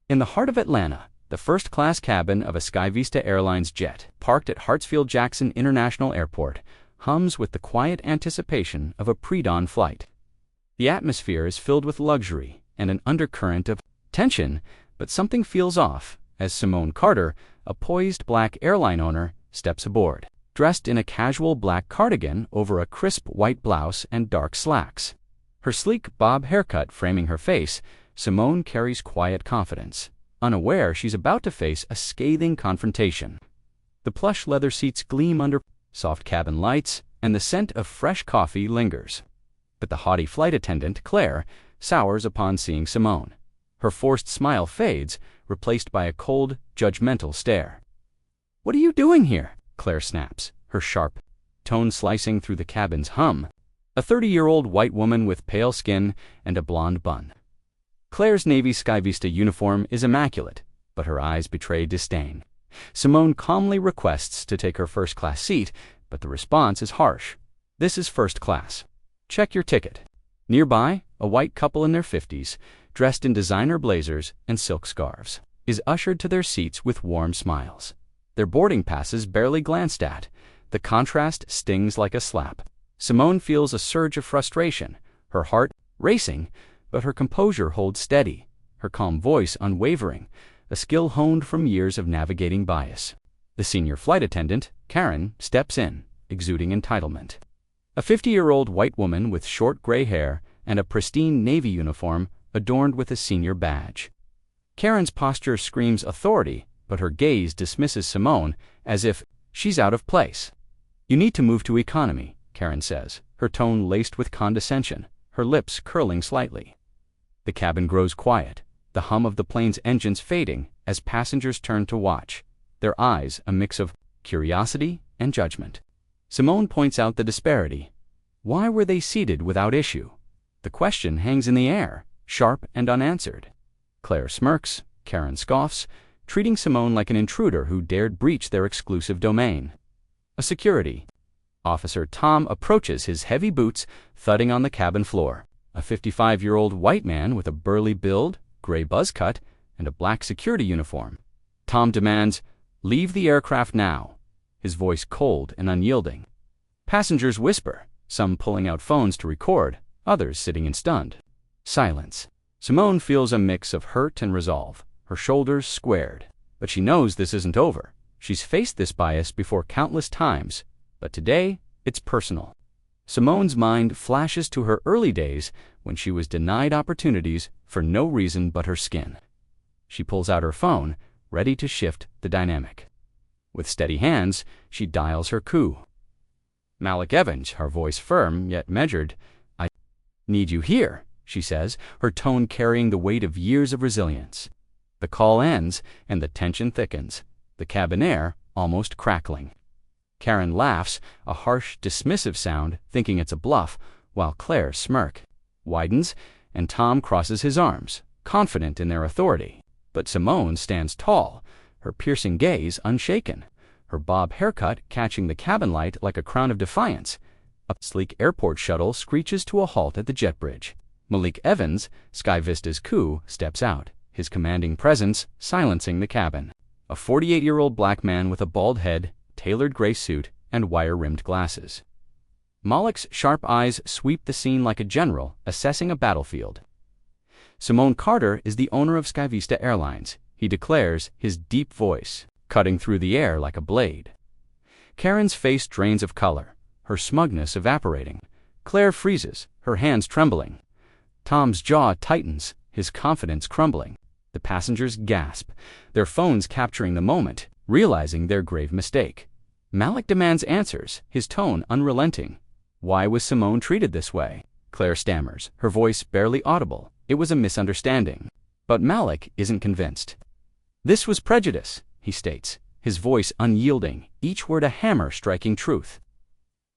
In the heart of Atlanta, the first-class cabin of a SkyVista Airlines jet, parked at Hartsfield-Jackson International Airport, hums with the quiet anticipation of a pre-dawn flight. The atmosphere is filled with luxury and an undercurrent of tension, but something feels off as Simone Carter, a poised black airline owner, steps aboard, dressed in a casual black cardigan over a crisp white blouse and dark slacks. Her sleek bob haircut framing her face, Simone carries quiet confidence, unaware she's about to face a scathing confrontation. The plush leather seats gleam under soft cabin lights, and the scent of fresh coffee lingers. But the haughty flight attendant, Claire, sours upon seeing Simone. Her forced smile fades, replaced by a cold, judgmental stare. "What are you doing here?" Claire snaps, her sharp tone slicing through the cabin's hum. A 30-year-old white woman with pale skin and a blonde bun. Claire's navy SkyVista uniform is immaculate, but her eyes betray disdain. Simone calmly requests to take her first-class seat, but the response is harsh. "This is first class. Check your ticket." Nearby, a white couple in their 50s, dressed in designer blazers and silk scarves, is ushered to their seats with warm smiles. Their boarding passes barely glanced at. The contrast stings like a slap. Simone feels a surge of frustration, her heart racing, but her composure holds steady, her calm voice unwavering, a skill honed from years of navigating bias. The senior flight attendant, Karen, steps in, exuding entitlement. A 50-year-old white woman with short gray hair and a pristine navy uniform adorned with a senior badge. Karen's posture screams authority, but her gaze dismisses Simone as if she's out of place. "You need to move to economy," Karen says, her tone laced with condescension, her lips curling slightly. The cabin grows quiet, the hum of the plane's engines fading as passengers turn to watch, their eyes a mix of curiosity and judgment. Simone points out the disparity. Why were they seated without issue? The question hangs in the air, sharp and unanswered. Claire smirks, Karen scoffs, treating Simone like an intruder who dared breach their exclusive domain. A security officer, Tom, approaches, his heavy boots thudding on the cabin floor. A 55-year-old white man with a burly build, gray buzz cut, and a black security uniform. Tom demands, "Leave the aircraft now," his voice cold and unyielding. Passengers whisper, some pulling out phones to record, others sitting in stunned silence. Simone feels a mix of hurt and resolve, her shoulders squared. But she knows this isn't over. She's faced this bias before countless times, but today it's personal. Simone's mind flashes to her early days when she was denied opportunities for no reason but her skin. She pulls out her phone, ready to shift the dynamic. With steady hands, she dials her coup. "Malik Evans," her voice firm yet measured. "I need you here," she says, her tone carrying the weight of years of resilience. The call ends, and the tension thickens, the cabin air almost crackling. Karen laughs, a harsh, dismissive sound, thinking it's a bluff, while Claire's smirk widens, and Tom crosses his arms, confident in their authority. But Simone stands tall, her piercing gaze unshaken, her bob haircut catching the cabin light like a crown of defiance. A sleek airport shuttle screeches to a halt at the jet bridge. Malik Evans, SkyVista's coup, steps out, his commanding presence silencing the cabin. A 48-year-old black man with a bald head, tailored gray suit, and wire-rimmed glasses. Malik's sharp eyes sweep the scene like a general assessing a battlefield. Simone Carter is the owner of SkyVista Airlines, he declares, his deep voice cutting through the air like a blade. Karen's face drains of color, her smugness evaporating. Claire freezes, her hands trembling. Tom's jaw tightens, his confidence crumbling. The passengers gasp, their phones capturing the moment, realizing their grave mistake. Malik demands answers, his tone unrelenting. Why was Simone treated this way? Claire stammers, her voice barely audible. It was a misunderstanding. But Malik isn't convinced. "This was prejudice," he states, his voice unyielding, each word a hammer striking truth.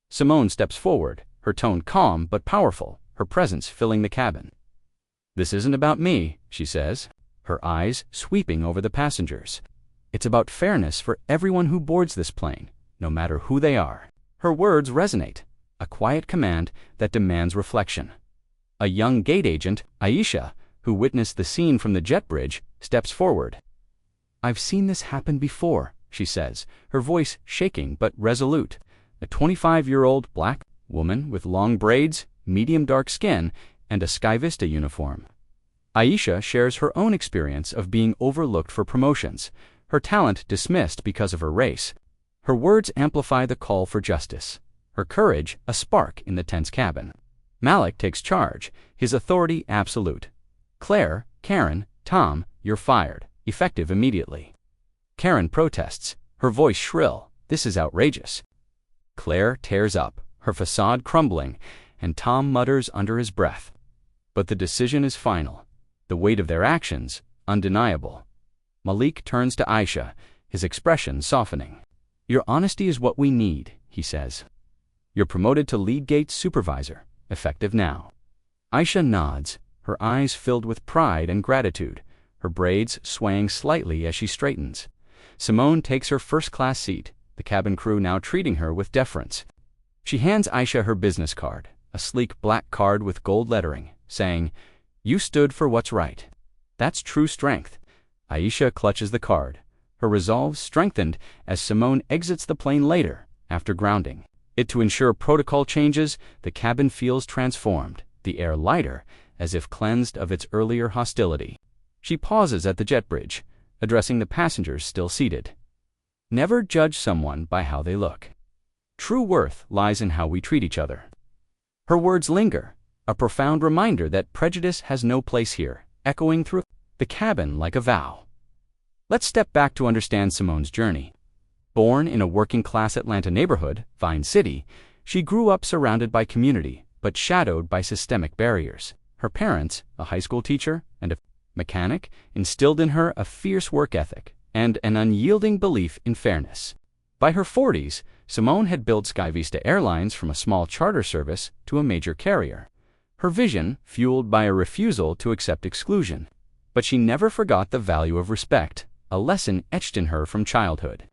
Simone steps forward, her tone calm but powerful, her presence filling the cabin. "This isn't about me," she says, her eyes sweeping over the passengers. "It's about fairness for everyone who boards this plane, no matter who they are." Her words resonate, a quiet command that demands reflection. A young gate agent, Aisha, who witnessed the scene from the jet bridge, steps forward. "I've seen this happen before," she says, her voice shaking but resolute. A 25-year-old black woman with long braids, medium dark skin, and a Skyvista uniform. Aisha shares her own experience of being overlooked for promotions, her talent dismissed because of her race. Her words amplify the call for justice, her courage a spark in the tense cabin. Malik takes charge, his authority absolute. "Claire, Karen, Tom, you're fired, effective immediately." Karen protests, her voice shrill. "This is outrageous." Claire tears up, her facade crumbling, and Tom mutters under his breath. But the decision is final, the weight of their actions undeniable. Malik turns to Aisha, his expression softening. "Your honesty is what we need," he says. "You're promoted to lead gate supervisor, effective now." Aisha nods, her eyes filled with pride and gratitude, her braids swaying slightly as she straightens. Simone takes her first-class seat, the cabin crew now treating her with deference. She hands Aisha her business card, a sleek black card with gold lettering, saying, "You stood for what's right." That's true strength. Aisha clutches the card, her resolve strengthened as Simone exits the plane later, after grounding. To ensure protocol changes, the cabin feels transformed, the air lighter, as if cleansed of its earlier hostility. She pauses at the jet bridge, addressing the passengers still seated. "Never judge someone by how they look. True worth lies in how we treat each other." Her words linger, a profound reminder that prejudice has no place here, echoing through the cabin like a vow. Let's step back to understand Simone's journey. Born in a working-class Atlanta neighborhood, Vine City, she grew up surrounded by community, but shadowed by systemic barriers. Her parents, a high school teacher and a mechanic, instilled in her a fierce work ethic and an unyielding belief in fairness. By her 40s, Simone had built Skyvista Airlines from a small charter service to a major carrier. Her vision fueled by a refusal to accept exclusion. But she never forgot the value of respect, a lesson etched in her from childhood.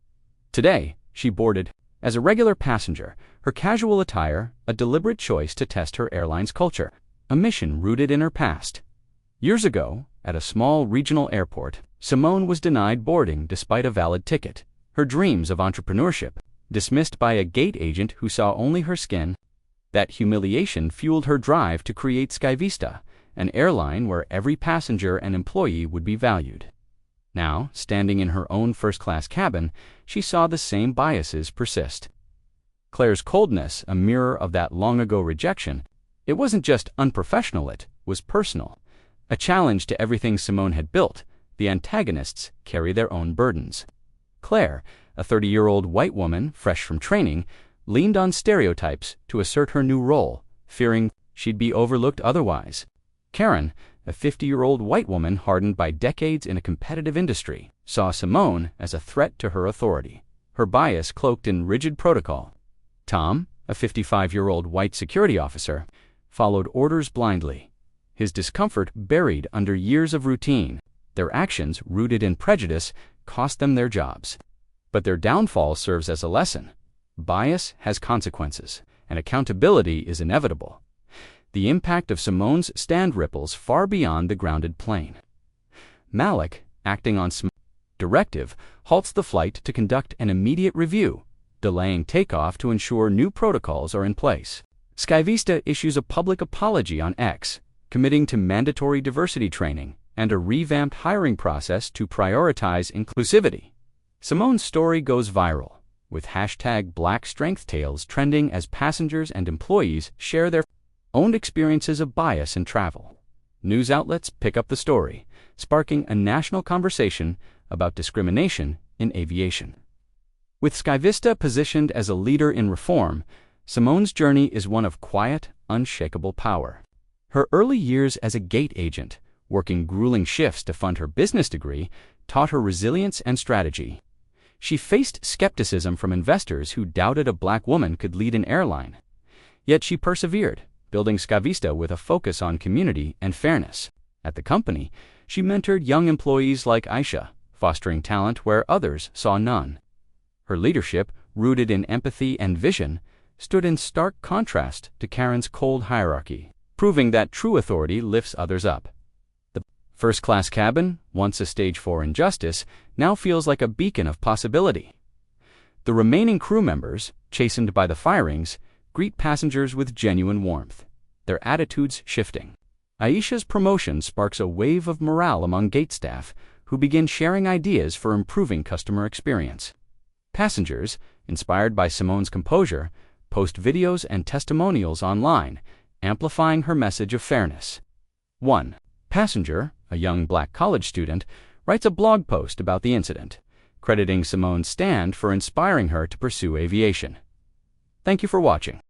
Today, she boarded as a regular passenger, her casual attire a deliberate choice to test her airline's culture, a mission rooted in her past. Years ago, at a small regional airport, Simone was denied boarding despite a valid ticket, her dreams of entrepreneurship dismissed by a gate agent who saw only her skin. That humiliation fueled her drive to create Skyvista, an airline where every passenger and employee would be valued. Now, standing in her own first-class cabin, she saw the same biases persist. Claire's coldness, a mirror of that long-ago rejection, it wasn't just unprofessional, it was personal. A challenge to everything Simone had built, the antagonists carry their own burdens. Claire, a 30-year-old white woman fresh from training, leaned on stereotypes to assert her new role, fearing she'd be overlooked otherwise. Karen, a 50-year-old white woman hardened by decades in a competitive industry, saw Simone as a threat to her authority, her bias cloaked in rigid protocol. Tom, a 55-year-old white security officer, followed orders blindly, his discomfort buried under years of routine. Their actions, rooted in prejudice, cost them their jobs. But their downfall serves as a lesson. Bias has consequences, and accountability is inevitable. The impact of Simone's stand ripples far beyond the grounded plane. Malik, acting on Simone's directive, halts the flight to conduct an immediate review, delaying takeoff to ensure new protocols are in place. Skyvista issues a public apology on X, committing to mandatory diversity training and a revamped hiring process to prioritize inclusivity. Simone's story goes viral, with #BlackStrengthTales trending as passengers and employees share their own experiences of bias in travel. News outlets pick up the story, sparking a national conversation about discrimination in aviation. With Skyvista positioned as a leader in reform, Simone's journey is one of quiet, unshakable power. Her early years as a gate agent, working grueling shifts to fund her business degree, taught her resilience and strategy. She faced skepticism from investors who doubted a black woman could lead an airline. Yet she persevered, building Skyvista with a focus on community and fairness. At the company, she mentored young employees like Aisha, fostering talent where others saw none. Her leadership, rooted in empathy and vision, stood in stark contrast to Karen's cold hierarchy, proving that true authority lifts others up. The First-class cabin, once a stage for injustice, now feels like a beacon of possibility. The remaining crew members, chastened by the firings, greet passengers with genuine warmth, their attitudes shifting. Aisha's promotion sparks a wave of morale among gate staff, who begin sharing ideas for improving customer experience. Passengers, inspired by Simone's composure, post videos and testimonials online, amplifying her message of fairness. One passenger, a young black college student, writes a blog post about the incident, crediting Simone's stand for inspiring her to pursue aviation. Thank you for watching.